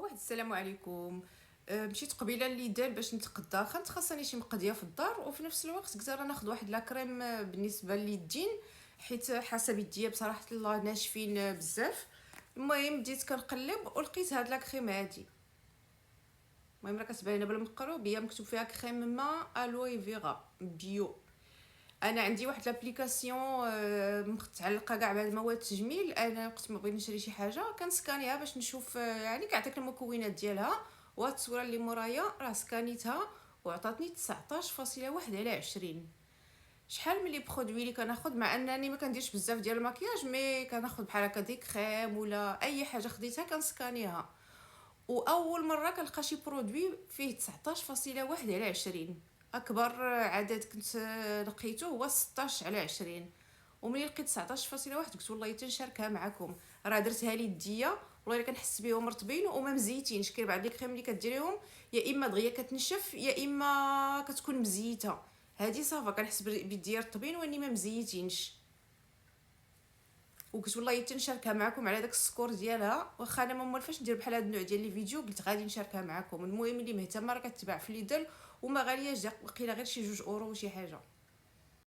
واحد السلام عليكم. مشيت قبيله لليدان باش نتقدا، كانت خاصني شي مقديه في الدار، وفي نفس الوقت قلت راه ناخذ واحد لا كريم بالنسبه لليدين، حيت حسب يديا بصراحه الله ناشفين بزاف. المهم بديت كنقلب ولقيت هاد لا كريم هادي. المهم راه كتبان بالمقروبيه مكتوب فيها كريم ما الوي فيغا بيو. انا عندي واحد لابليكاسيون متعلقه كاع بالمواد التجميل. انا وقت ما بغيت نشري شي حاجه كنسكانيها باش نشوف يعني كيعطيك المكونات ديالها. وهاد التصويره اللي مورايا راه سكانيتها وعطاتني 19.1/20. شحال ملي برودوي اللي كناخذ، مع انني ما كنديرش بزاف ديال المكياج، مي كناخذ بحال هكا دي كريم ولا اي حاجه خديتها كنسكانيها، واول مره كنلقى شي برودوي فيه 19.1/20. اكبر عدد كنت لقيته هو 16/20. وملي لقيت 19.1 قلت والله تنشاركها معكم. راه درتها ليديا والله الا كنحس بهم رطبين وما مزيتينش. كاين بعض الكريم اللي كديريهم يا اما دغيا كتنشف يا اما كتكون مزيته. هذه صافا كنحس بيديا رطبين واني ما مزيتينش. وقلت والله تنشاركها معكم على داك السكور ديالها، واخا انا ما مولفاش ندير بحال هاد النوع ديال لي فيديو، قلت غادي نشاركها معكم. المهم اللي مهتمه راه كتباع في ليدل وما غالياش، وقيله غير شي 2 اورو وشي حاجه.